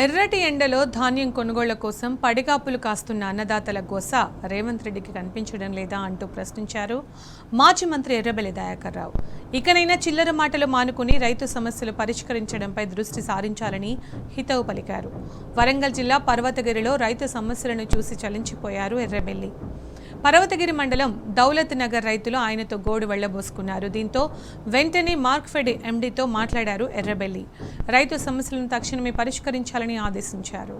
ఎర్రటి ఎండలో ధాన్యం కొనుగోళ్ల కోసం పడిగాపులు కాస్తున్న అన్నదాతల గోస రేవంత్ రెడ్డికి కనిపించడం లేదా అంటూ ప్రశ్నించారు మాజీ మంత్రి ఎర్రబెల్లి దయాకర్ రావు. ఇకనైనా చిల్లర మాటలు మానుకుని రైతు సమస్యలు పరిష్కరించడంపై దృష్టి సారించాలని హితవు పలికారు. వరంగల్ జిల్లా పర్వతగిరిలో రైతు సమస్యలను చూసి చలించిపోయారు ఎర్రబెల్లి. పర్వతగిరి మండలం దౌలత్ నగర్ రైతులు ఆయనతో గోడు వెళ్లబోసుకున్నారు. దీంతో వెంటనే మార్క్ఫెడ్ ఎండీతో మాట్లాడారు ఎర్రబెల్లి. రైతు సమస్యలను తక్షణమే పరిష్కరించాలని ఆదేశించారు.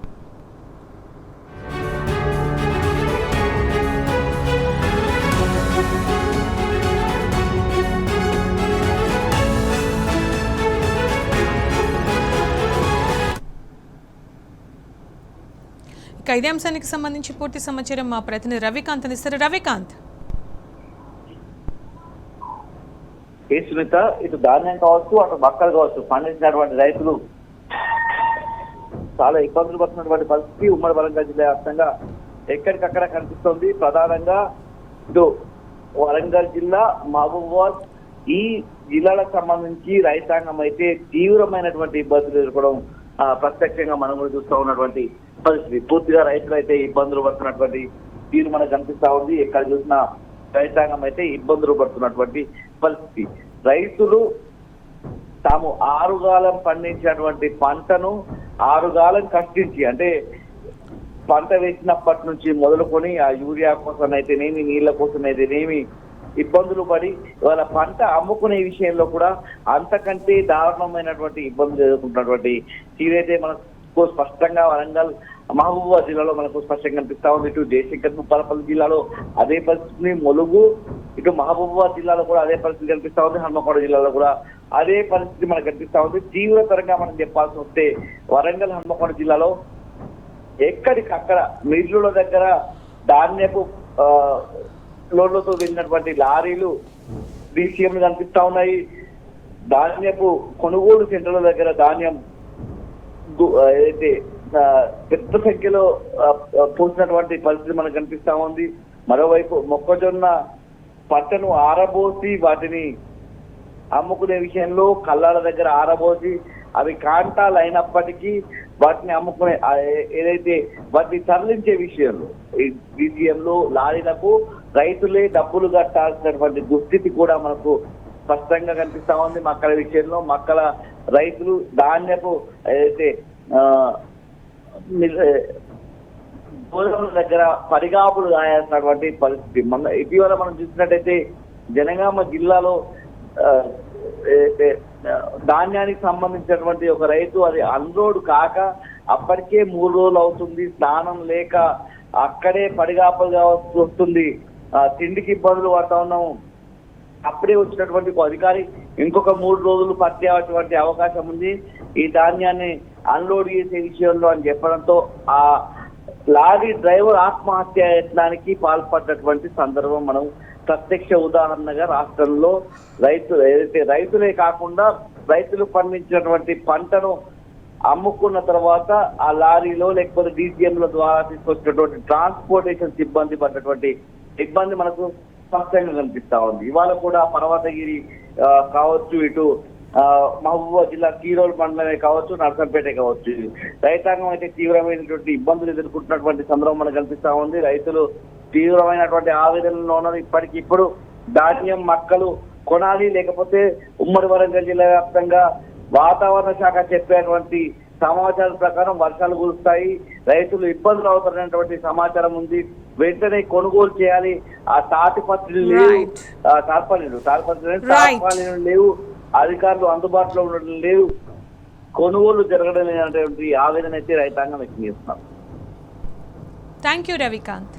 ఇదే అంశానికి సంబంధించి పూర్తి సమాచారం మా ప్రతినిధి రవికాంత్ అందిస్తారు. రవికాంత్, సునీత, ఇటు ధాన్యం కావచ్చు, అటు మొక్కలు కావచ్చు, పండించినటువంటి రైతులు చాలా ఇబ్బందులు పడుతున్నటువంటి పరిస్థితి ఉమ్మడి వరంగల్ జిల్లా వ్యాప్తంగా ఎక్కడికక్కడ కనిపిస్తోంది. ప్రధానంగా ఇటు వరంగల్ జిల్లా, మహబూబాబాద్, ఈ జిల్లాలకు సంబంధించి రైతాంగం అయితే తీవ్రమైనటువంటి ఇబ్బందులు ఎదుర్కోవడం ప్రత్యక్షంగా మనం కూడా చూస్తూ ఉన్నటువంటి పరిస్థితి. పూర్తిగా రైతులు అయితే ఇబ్బందులు పడుతున్నటువంటి తీరు మనకు కనిపిస్తా ఉంది. ఎక్కడ చూసినా రైతాంగం అయితే ఇబ్బందులు పడుతున్నటువంటి పరిస్థితి. రైతులు తాము ఆరుగాలం పండించినటువంటి పంటను ఆరుగాలం కష్టించి, అంటే పంట వేసినప్పటి నుంచి మొదలుకొని ఆ యూరియా కోసం అయితేనేమి, నీళ్ల కోసం అయితేనేమి ఇబ్బందులు పడి వాళ్ళ పంట అమ్ముకునే విషయంలో కూడా అంతకంటే దారుణమైనటువంటి ఇబ్బందులు ఎదుర్కొంటున్నటువంటి తీరైతే మనకు స్పష్టంగా వరంగల్, మహబూబాబాద్ జిల్లాలో మనకు స్పష్టంగా కనిపిస్తా ఉంది. ఇటు జయశంకర్, భూపాలపల్లి జిల్లాలో అదే పరిస్థితిని, ములుగు, ఇటు మహబూబాబాద్ జిల్లాలో కూడా అదే పరిస్థితి కనిపిస్తా ఉంది. హన్మకొండ జిల్లాలో కూడా అదే పరిస్థితి మనకు కనిపిస్తా ఉంది. తీవ్రతరంగా మనం చెప్పాల్సి వస్తే వరంగల్, హన్మకొండ జిల్లాలో ఎక్కడికక్కడ మిల్లుల దగ్గర ధాన్యపు లోడ్లతో వెళ్ళినటువంటి లారీలు డీసీఎంలు కనిపిస్తా ఉన్నాయి. ధాన్యపు కొనుగోలు సెంటర్ల దగ్గర ధాన్యం ఏదైతే పెద్ద సంఖ్యలో పోసినటువంటి పరిస్థితి మనకు కనిపిస్తా ఉంది. మరోవైపు మొక్కజొన్న పంటను ఆరబోసి వాటిని అమ్ముకునే విషయంలో కల్లాల దగ్గర ఆరబోసి అవి కాంటాలు అయినప్పటికీ వాటిని అమ్ముకునే ఏదైతే వాటిని తరలించే విషయంలో డీసీఎంలో లారీలకు రైతులే డబ్బులు కట్టాల్సినటువంటి దుస్థితి కూడా మనకు స్పష్టంగా కనిపిస్తా ఉంది. మక్కల విషయంలో మక్కల రైతులు ధాన్యపు ఏదైతే గోదాముల దగ్గర పడిగాపులు కాయాల్సినటువంటి పరిస్థితి. ఇటీవల మనం చూసినట్టయితే జనగామ జిల్లాలో ధాన్యానికి సంబంధించినటువంటి ఒక రైతు అది అన్లోడ్ కాక అప్పటికే 3 రోజులు అవుతుంది, స్నానం లేక అక్కడే పడిగాపులు కావాల్సి వస్తుంది, తిండికి ఇబ్బందులు పడతా ఉన్నాము. అప్పుడే వచ్చినటువంటి ఒక అధికారి ఇంకొక 3 రోజులు పట్టేటువంటి అవకాశం ఉంది ఈ ధాన్యాన్ని అన్లోడ్ చేసే విషయంలో అని చెప్పడంతో ఆ లారీ డ్రైవర్ ఆత్మహత్య యత్నానికి పాల్పడ్డటువంటి సందర్భం మనం ప్రత్యక్ష ఉదాహరణగా రాష్ట్రంలో రైతులే కాకుండా రైతులు పండించినటువంటి పంటను అమ్ముకున్న తర్వాత ఆ లారీలో లేకపోతే డీసీఎంల ద్వారా తీసుకొచ్చినటువంటి ట్రాన్స్పోర్టేషన్ సిబ్బంది పడ్డటువంటి ఇబ్బంది మనకు స్పష్టంగా కనిపిస్తా ఉంది. ఇవాళ కూడా పర్వతగిరి కావచ్చు, ఇటు మహబూబాబాద్ జిల్లా కీరోల్ మండలమే కావచ్చు, నర్సంపేట కావచ్చు, రైతాంగం అయితే తీవ్రమైనటువంటి ఇబ్బందులు ఎదుర్కొంటున్నటువంటి సందర్భం మనకు కనిపిస్తా ఉంది. రైతులు తీవ్రమైనటువంటి ఆవేదనలో ఉన్నారు. ఇప్పటికిప్పుడు ధాన్యం మక్కలు కొనాలి, లేకపోతే ఉమ్మడి వరంగల్ జిల్లా వ్యాప్తంగా వాతావరణ శాఖ చెప్పేటువంటి సమాచారం ప్రకారం వర్షాలు కురుస్తాయి, రైతులు ఇబ్బందులు అవుతున్నటువంటి సమాచారం ఉంది. వెంటనే కొనుగోలు చేయాలి. ఆ తాటిపత్రులు లేవు, తార్పాలీలు లేవు, అధికారులు అందుబాటులో ఉండడం లేవు, కొనుగోలు జరగడం లేనటువంటి ఆవేదన అయితే రైతాంగం వ్యక్తం చేస్తున్నారు. Thank you Ravikanth.